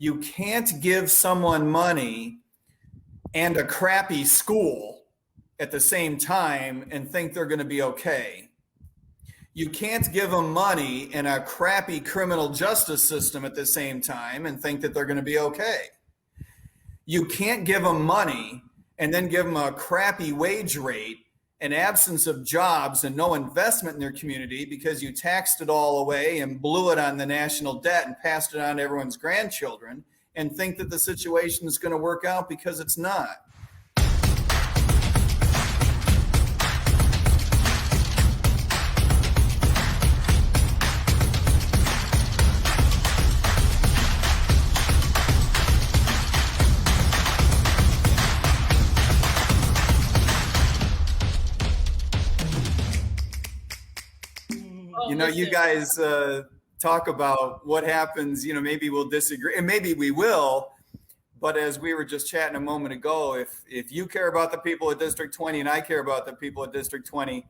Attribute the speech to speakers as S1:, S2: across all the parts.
S1: You can't give someone money and a crappy school at the same time and think they're going to be okay. You can't give them money and a crappy criminal justice system at the same time and think that they're going to be okay. You can't give them money and then give them a crappy wage rate, an absence of jobs, and no investment in their community because you taxed it all away and blew it on the national debt and passed it on to everyone's grandchildren and think that the situation is going to work out, because it's not. You guys talk about what happens, maybe we'll disagree and maybe we will. But as we were just chatting a moment ago, if you care about the people of District 20 and I care about the people of District 20,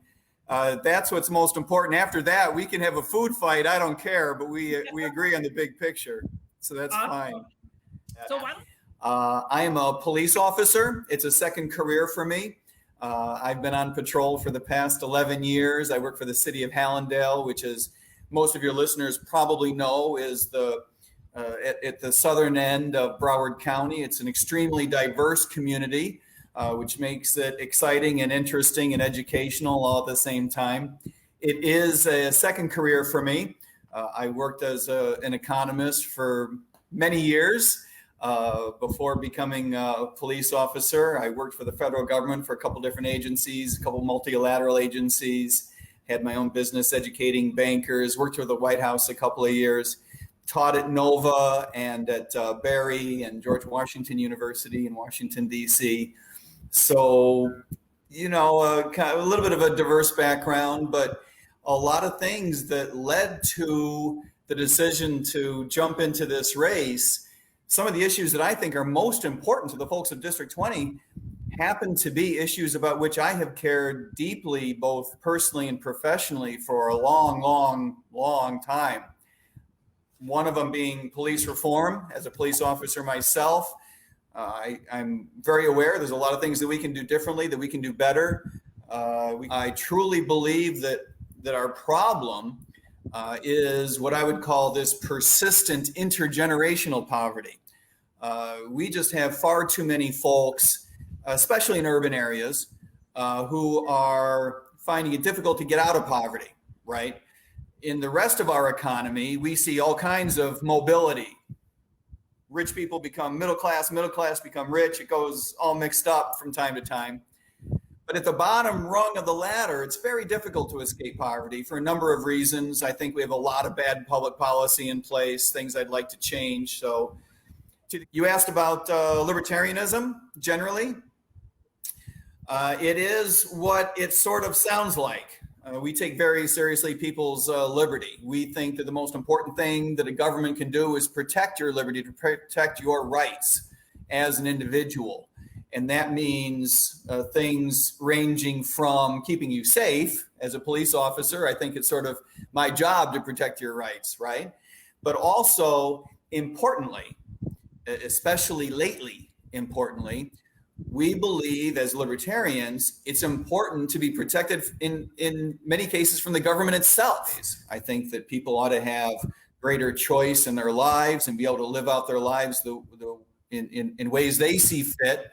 S1: that's what's most important. After that, we can have a food fight. I don't care, but we agree on the big picture. So that's fine.
S2: So
S1: I am a police officer. It's a second career for me. I've been on patrol for the past 11 years. I work for the city of Hallandale, which is, most of your listeners probably know, is at the southern end of Broward County. It's an extremely diverse community, which makes it exciting and interesting and educational all at the same time. It is a second career for me. I worked as an economist for many years. Before becoming a police officer. I worked for the federal government for a couple different agencies, a couple multilateral agencies, had my own business educating bankers, worked for the White House a couple of years, taught at Nova and at Barry and George Washington University in Washington, D.C. So, kind of a little bit of a diverse background, but a lot of things that led to the decision to jump into this race. Some of the issues that I think are most important to the folks of District 20 happen to be issues about which I have cared deeply, both personally and professionally, for a long, long, long time. One of them being police reform. As a police officer myself, I'm very aware there's a lot of things that we can do differently, that we can do better. I truly believe that our problem is what I would call this persistent intergenerational poverty. We just have far too many folks, especially in urban areas, who are finding it difficult to get out of poverty, right? In the rest of our economy, we see all kinds of mobility. Rich people become middle class become rich. It goes all mixed up from time to time. But at the bottom rung of the ladder, it's very difficult to escape poverty for a number of reasons. I think we have a lot of bad public policy in place, things I'd like to change. So you asked about libertarianism generally. It is what it sort of sounds like. We take very seriously people's liberty. We think that the most important thing that a government can do is protect your liberty, to protect your rights as an individual. And that means things ranging from keeping you safe as a police officer. I think it's sort of my job to protect your rights, right? But also, importantly, especially lately, importantly, we believe as libertarians, it's important to be protected in many cases from the government itself. I think that people ought to have greater choice in their lives and be able to live out their lives in ways they see fit,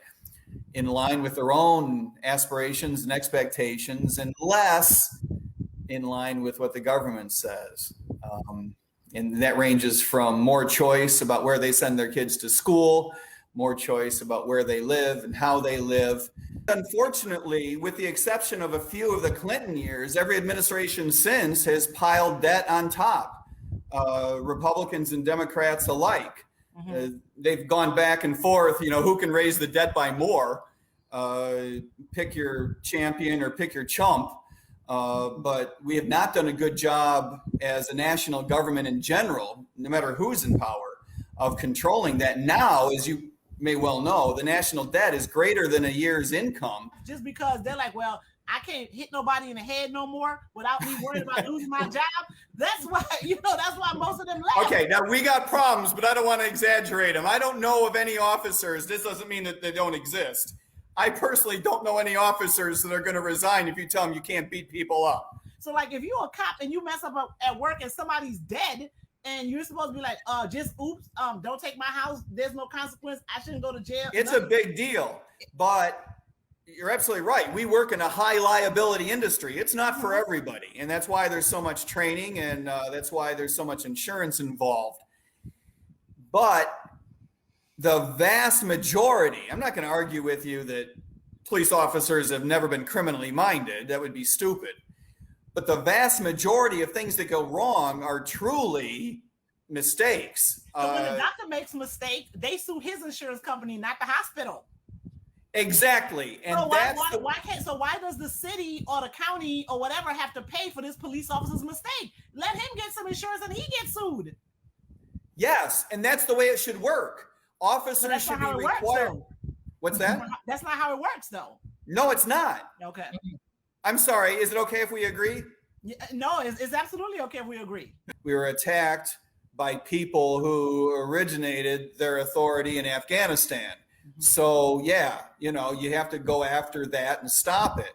S1: in line with their own aspirations and expectations, and less in line with what the government says. And that ranges from more choice about where they send their kids to school, more choice about where they live and how they live. Unfortunately, with the exception of a few of the Clinton years, every administration since has piled debt on top, Republicans and Democrats alike. Mm-hmm. They've gone back and forth, who can raise the debt by more, pick your champion or pick your chump. But we have not done a good job as a national government in general, no matter who's in power, of controlling that. Now, as you may well know, the national debt is greater than a year's income.
S2: Just because they're like, well, I can't hit nobody in the head no more without me worrying about losing my job. That's why, that's why most of them left.
S1: Okay, now we got problems, but I don't want to exaggerate them. I don't know of any officers. This doesn't mean that they don't exist. I personally don't know any officers that are going to resign if you tell them you can't beat people up.
S2: So like if you're a cop and you mess up at work and somebody's dead and you're supposed to be like, just oops, don't take my house. There's no consequence. I shouldn't go to jail.
S1: It's a big deal, but you're absolutely right. We work in a high liability industry. It's not for everybody. And that's why there's so much training and that's why there's so much insurance involved. But the vast majority, I'm not going to argue with you that police officers have never been criminally minded. That would be stupid. But the vast majority of things that go wrong are truly mistakes.
S2: So when the doctor makes a mistake, they sue his insurance company, not the hospital.
S1: Exactly. And
S2: so why does the city or the county or whatever have to pay for this police officer's mistake? Let him get some insurance and he gets sued.
S1: Yes, and that's the way it should work. Officers should be required. What's that?
S2: That's not how it works, though.
S1: No, it's not.
S2: Okay.
S1: I'm sorry. Is it okay if we agree?
S2: No, it's absolutely okay if we agree.
S1: We were attacked by people who originated their authority in Afghanistan. So, yeah, you have to go after that and stop it.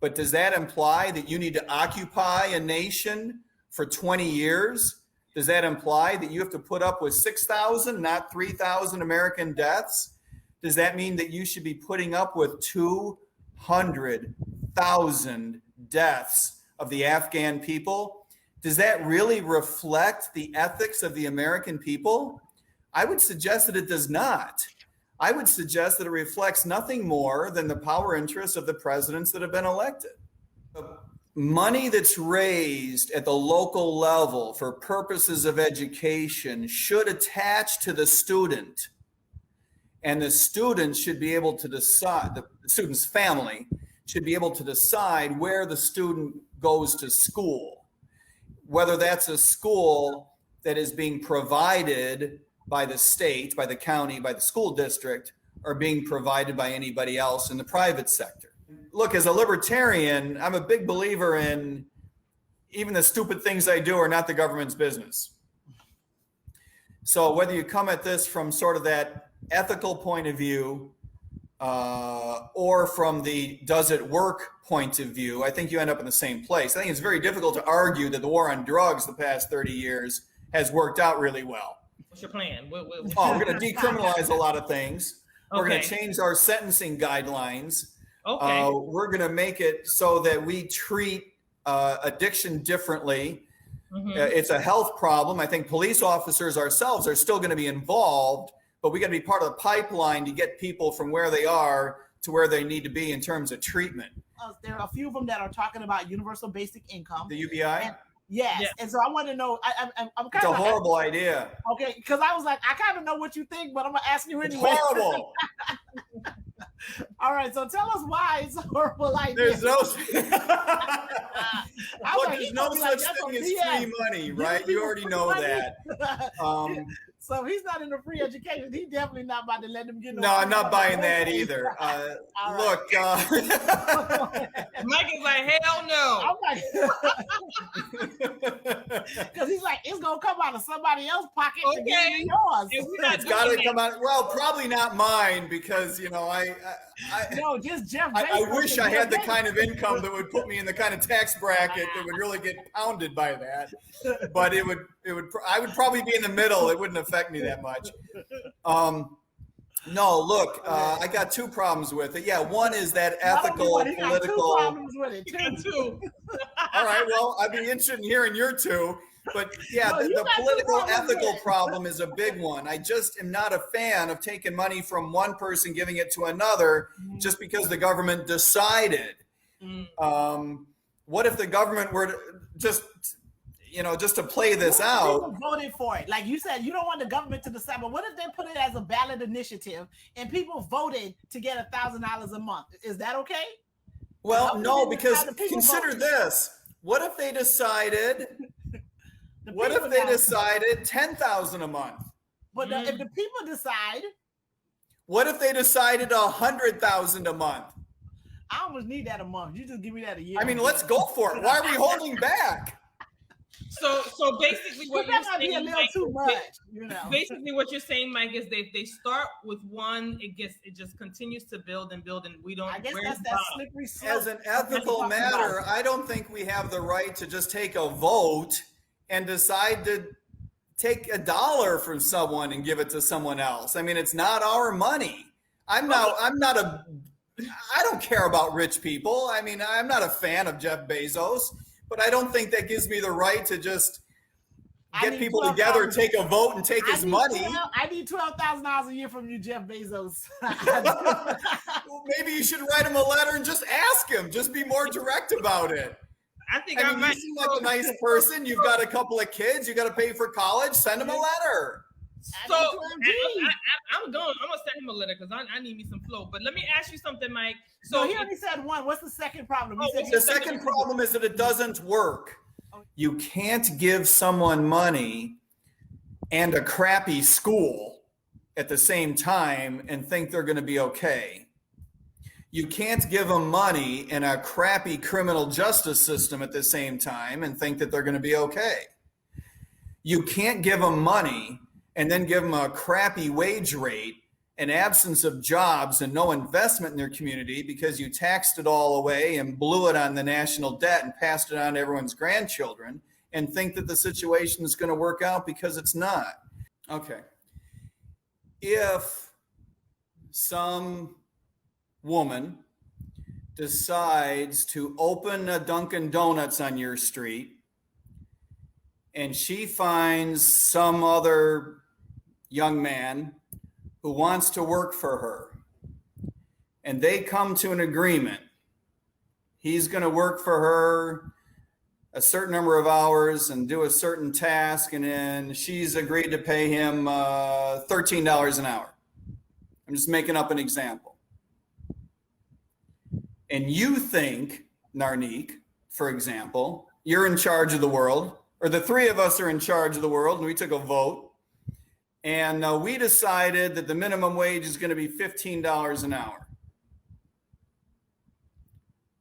S1: But does that imply that you need to occupy a nation for 20 years? Does that imply that you have to put up with 6,000, not 3,000 American deaths? Does that mean that you should be putting up with 200,000 deaths of the Afghan people? Does that really reflect the ethics of the American people? I would suggest that it does not. I would suggest that it reflects nothing more than the power interests of the presidents that have been elected. The money that's raised at the local level for purposes of education should attach to the student. And the student should be able to decide, the student's family should be able to decide where the student goes to school. Whether that's a school that is being provided by the state, by the county, by the school district, or being provided by anybody else in the private sector. Look, as a libertarian, I'm a big believer in even the stupid things I do are not the government's business. So whether you come at this from sort of that ethical point of view or from the does it work point of view, I think you end up in the same place. I think it's very difficult to argue that the war on drugs the past 30 years has worked out really well.
S3: What's your plan?
S1: We're going to decriminalize a lot of things. We're going to change our sentencing guidelines.
S3: Okay.
S1: We're going to make it so that we treat addiction differently. It's a health problem. I think police officers ourselves are still going to be involved, but we got to be part of the pipeline to get people from where they are to where they need to be in terms of treatment.
S2: There are a few of them that are talking about universal basic income.
S1: The UBI?
S2: Yes. Yeah. And so I want to know, I'm kind of
S1: It's a horrible idea.
S2: Okay, because I was like, I kind of know what you think, but I'm going to ask you anyway.
S1: It's horrible.
S2: All right, so tell us why it's a horrible idea.
S1: There's no there's no such thing as free money, right? You already know that.
S2: So if he's not in the free education, he's definitely not about to let them get.
S1: No, I'm not buying that either. Look,
S3: Mike is like, hell no.
S2: Because he's like, it's gonna come out of somebody else's pocket to get yours.
S1: It's got to come out. Well, probably not mine because
S2: no, just Jeff.
S1: I wish I had the kind of income that would put me in the kind of tax bracket that would really get pounded by that. But I would probably be in the middle. It wouldn't affect me that much. No, look, I got two problems with it. Yeah, one is that ethical, political.
S2: Two problems with it. Two.
S1: All right, well, I'd be interested in hearing your two. But yeah, the political, ethical problem is a big one. I just am not a fan of taking money from one person, giving it to another, just because the government decided. What if the government were to just to play this out?
S2: People voted for it. Like you said, you don't want the government to decide, but what if they put it as a ballot initiative and people voted to get $1,000 a month? Is that okay?
S1: Well, no, because consider this. What if they decided... What if they decided $10,000 a month?
S2: But if the people decide,
S1: what if they decided $100,000 a month?
S2: I almost need that a month. You just give me that a year.
S1: I mean, let's go for it. Why are we holding back?
S3: So basically what you're saying,
S2: be a little
S3: Mike,
S2: too much, you know.
S3: Basically what you're saying, Mike, is they start with one, it just continues to build and we don't.
S2: I guess that's that slippery slope.
S1: As an ethical matter, I don't think we have the right to just take a vote and decide to take $1 from someone and give it to someone else. I mean, it's not our money. I don't care about rich people. I mean, I'm not a fan of Jeff Bezos, but I don't think that gives me the right to just get people together, take a vote, and take his money.
S2: I need $12,000 a year from you, Jeff Bezos.
S1: Well, maybe you should write him a letter and just ask him. Just be more direct about it.
S3: I mean,
S1: you seem like a nice person. You've got a couple of kids. You got to pay for college. Send him a letter.
S3: So I'm gonna send him a letter because I need me some flow. But let me ask you something, Mike. So
S2: he only said one. What's the second problem?
S1: The second problem is that it doesn't work. You can't give someone money and a crappy school at the same time and think they're going to be okay. You can't give them money and a crappy criminal justice system at the same time and think that they're going to be okay. You can't give them money and then give them a crappy wage rate, an absence of jobs and no investment in their community because you taxed it all away and blew it on the national debt and passed it on to everyone's grandchildren and think that the situation is going to work out because it's not. Okay. If some woman decides to open a Dunkin' Donuts on your street and she finds some other young man who wants to work for her and they come to an agreement, he's going to work for her a certain number of hours and do a certain task, and then she's agreed to pay him $13 an hour. I'm just making up an example. And you think, Narnik, for example, you're in charge of the world, or the three of us are in charge of the world, and we took a vote, and we decided that the minimum wage is going to be $15 an hour.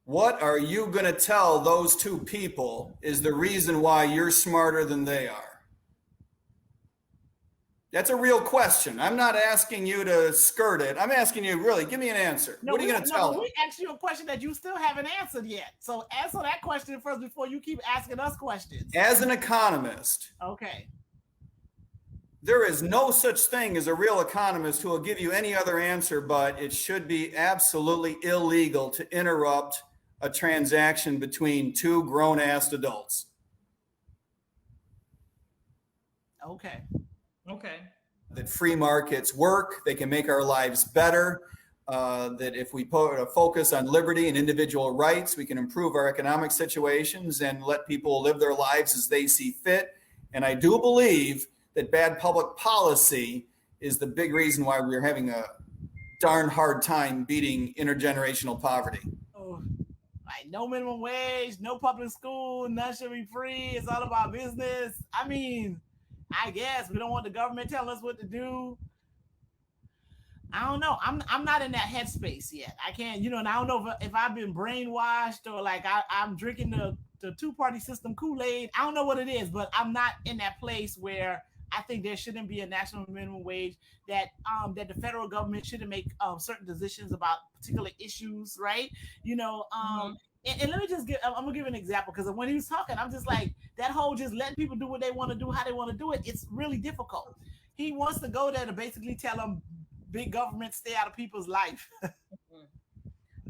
S1: What are you going to tell those two people is the reason why you're smarter than they are? That's a real question. I'm not asking you to skirt it. I'm asking you, really, give me an answer. What are you going to tell them?
S2: We asked you a question that you still haven't answered yet. So answer that question first before you keep asking us questions.
S1: As an economist,
S2: okay,
S1: there is no such thing as a real economist who will give you any other answer, but it should be absolutely illegal to interrupt a transaction between two grown-ass adults.
S2: Okay.
S1: That free markets work, they can make our lives better, that if we put a focus on liberty and individual rights, we can improve our economic situations and let people live their lives as they see fit. And I do believe that bad public policy is the big reason why we're having a darn hard time beating intergenerational poverty.
S2: Like no minimum wage, no public school, none should be free. It's all about business. I mean, I guess we don't want the government telling us what to do. I don't know. I'm not in that headspace yet. I can't, and I don't know if I've been brainwashed or like I'm drinking the two-party system Kool-Aid. I don't know what it is, but I'm not in that place where I think there shouldn't be a national minimum wage, that the federal government shouldn't make certain decisions about particular issues, right? And let me just I'm gonna give an example, because when he was talking, I'm just like, that whole just letting people do what they want to do, how they want to do it, it's really difficult. He wants to go there to basically tell them big government stay out of people's life.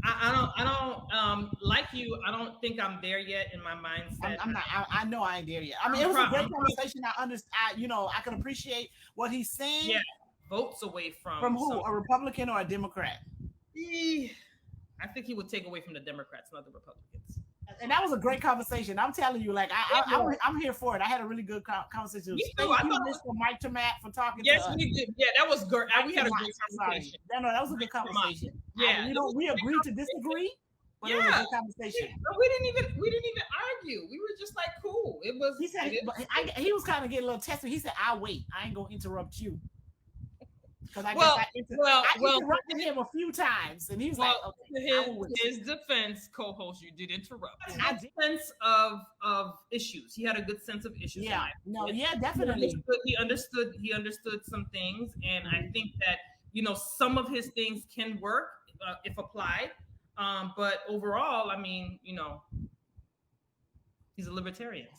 S3: I don't like you. I don't think I'm there yet in my mindset.
S2: I'm not. I know I ain't there yet. I mean, it was a great conversation. I understand. I can appreciate what he's saying.
S3: Yeah, votes away from
S2: who? A Republican or a Democrat?
S3: I think he would take away from the Democrats, not the Republicans.
S2: And that was a great conversation. I'm telling you, like I'm here for it. I had a really good conversation.
S3: Thank you,
S2: Mr. Mike Tomat, for talking.
S3: Yes,
S2: to us.
S3: we did. Yeah, that was good. We had a great conversation.
S2: No, that was a good conversation.
S3: Yeah,
S2: we agreed to disagree. But it was a good conversation.
S3: But we didn't even argue. We were just like cool. It was.
S2: He said he was kind of getting a little testy. He said, "I'll wait. I ain't gonna interrupt you." Because I
S3: Well,
S2: guess
S3: well,
S2: I
S3: well,
S2: interrupted him a few times, and he was like,
S3: well,
S2: "Okay, I will wait."
S3: his defense, co-host, you did interrupt.
S2: I
S3: His
S2: did.
S3: sense of issues. He had a good sense of issues.
S2: Yeah, no, yeah,
S3: He
S2: definitely.
S3: understood some things, and I think that some of his things can work if applied. But overall, I mean, he's a libertarian.